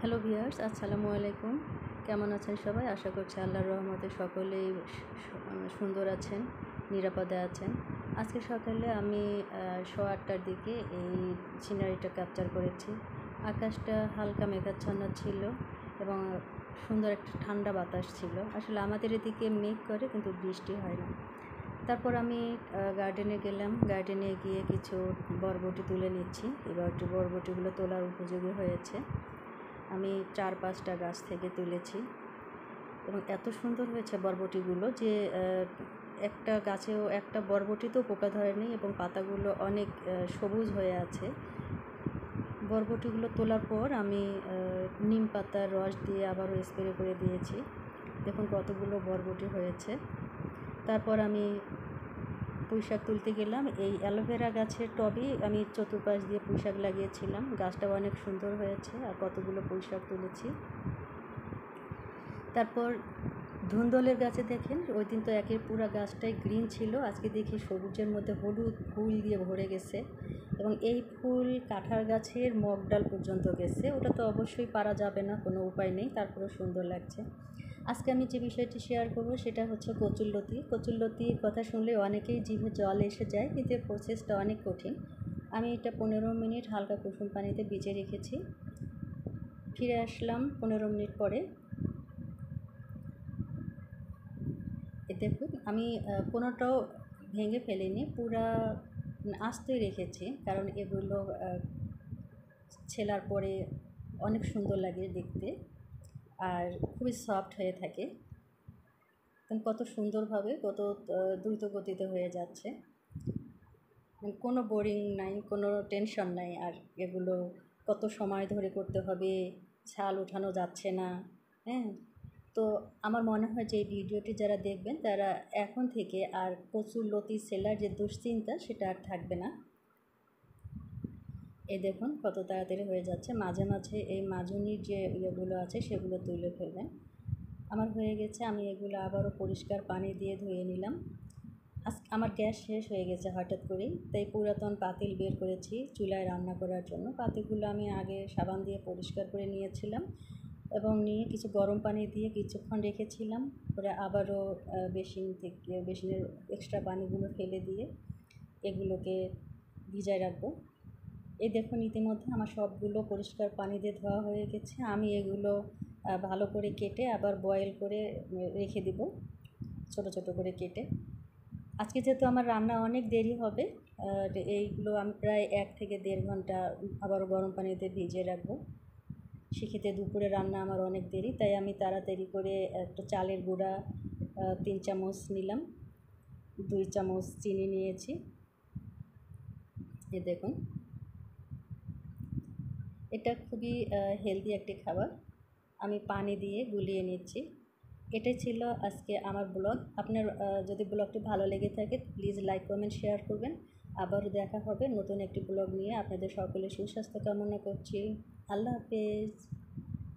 Hello viewers, আসসালামু আলাইকুম। কেমন আছেন সবাই? আশা করছি আল্লাহর রহমতে সকলেই সুন্দর আছেন, নিরাপদে আছেন। আজকে সকালে আমি 8:15টার দিকে এই সিনারিটা ক্যাপচার করেছি। আকাশটা হালকা মেঘাচ্ছন্ন ছিল এবং সুন্দর একটা ঠান্ডা বাতাস ছিল। আসলে আমাদের এদিকে মেঘ করে কিন্তু বৃষ্টি হয় না। তারপর আমি গার্ডেনে গেলাম। গার্ডেনে গিয়ে কিছু বরবটি তুলে নিচ্ছি। এবার বরবটিগুলো তোলার উপযোগী হয়েছে। আমি 4-5টা গাছ থেকে তুলেছি এবং এত সুন্দর হয়েছে বরবটিগুলো যে একটা গাছেও একটা বরবটিতেও পোকা ধরেনি এবং পাতাগুলো অনেক সবুজ হয়ে আছে। বরবটিগুলো তোলার পর আমি নিম পাতার রস দিয়ে আবারও স্প্রে করে দিয়েছি। দেখুন কতগুলো বরবটি হয়েছে। তারপর আমি পুঁইশাক তুলতে গেলাম। এই অ্যালোভেরা গাছের টবে আমি চতুর্পাশ দিয়ে পুঁইশাক লাগিয়েছিলাম। গাছটাও অনেক সুন্দর হয়েছে আর কতগুলো পুঁইশাক তুলেছি। তারপর ধুন্দলের গাছে দেখেন ওই দিন তো একের পুরা গাছটাই গ্রিন ছিল, আজকে দেখি সবুজের মধ্যে হলুদ ফুল দিয়ে ভরে গেছে এবং এই ফুল কাঁঠাল গাছের মগডাল পর্যন্ত গেছে। ওটা তো অবশ্যই পারা যাবে না, কোনো উপায় নেই, তারপরেও সুন্দর লাগছে। আজকে আমি যে বিষয়টি শেয়ার করব সেটা হচ্ছে কচুরলতি। কচুরলতির কথা শুনলে অনেকেই জিভে জল এসে যায়, কিন্তু এর প্রসেসটা অনেক কঠিন। আমি এটা 15 মিনিট হালকা কুসুম পানিতে ভিজে রেখেছি। ফিরে আসলাম 15 মিনিট পরে। দেখুন আমি কোনোটাও ভেঙে ফেলিনি, পুরা আস্তেই রেখেছি, কারণ এগুলো ছেলার পরে অনেক সুন্দর লাগে দেখতে আর খুবই সফট হয়ে থাকে। কত সুন্দরভাবে কত দ্রুত গতিতে হয়ে যাচ্ছে, কোনো বোরিং নাই, কোনো টেনশন নাই। আর এগুলো কত সময় ধরে করতে হবে, ছাল ওঠানো যাচ্ছে না। হ্যাঁ, তো আমার মনে হয় যে এই ভিডিওটি যারা দেখবেন তারা এখন থেকে আর কচুরলতি ছেলার যে দুশ্চিন্তা সেটা আর থাকবে না। এই দেখুন কত তাড়াতাড়ি হয়ে যাচ্ছে। মাঝে মাঝে এই মাজুনির যে ইয়েগুলো আছে সেগুলো তুলে ফেলবেন। আমার হয়ে গেছে, আমি এগুলো আবারও পরিষ্কার পানি দিয়ে ধুয়ে নিলাম। আমার গ্যাস শেষ হয়ে গেছে হঠাৎ করেই, তাই পুরাতন পাতিল বের করেছি চুলায় রান্না করার জন্য। পাতিলগুলো আমি আগে সাবান দিয়ে পরিষ্কার করে নিয়েছিলাম এবং নিয়ে কিছু গরম পানি দিয়ে কিছুক্ষণ রেখেছিলাম। পরে আবারও বেসিনের এক্সট্রা পানিগুলো ফেলে দিয়ে এগুলোকে ভিজায় রাখবো। এই দেখুন ইতিমধ্যে আমার সবগুলো পরিষ্কার পানি দিয়ে ধোয়া হয়ে গেছে। আমি এগুলো ভালো করে কেটে আবার বয়েল করে রেখে দিব, ছোট ছোট করে কেটে। আজকে যেহেতু আমার রান্না অনেক দেরি হবে, এইগুলো আমি প্রায় 1 থেকে 1.5 ঘন্টা আবারও গরম পানিতে ভিজিয়ে রাখবো। সেক্ষেত্রে দুপুরে রান্না আমার অনেক দেরি, তাই আমি তাড়াতাড়ি করে একটা চালের গুঁড়া 3 চামচ নিলাম, 2 চামচ চিনি নিয়েছি। এ দেখুন এটা খুবই হেলদি একটি খাবার। আমি পানি দিয়ে গুলিয়ে নিচ্ছি। এটাই ছিল আজকে আমার ব্লগ। আপনার যদি ব্লগটি ভালো লেগে থাকে প্লিজ লাইক কমেন্ট শেয়ার করবেন। আবারও দেখা হবে নতুন একটি ব্লগ নিয়ে। আপনাদের সকলের সুস্বাস্থ্য কামনা করছি। আল্লাহ হাফেজ।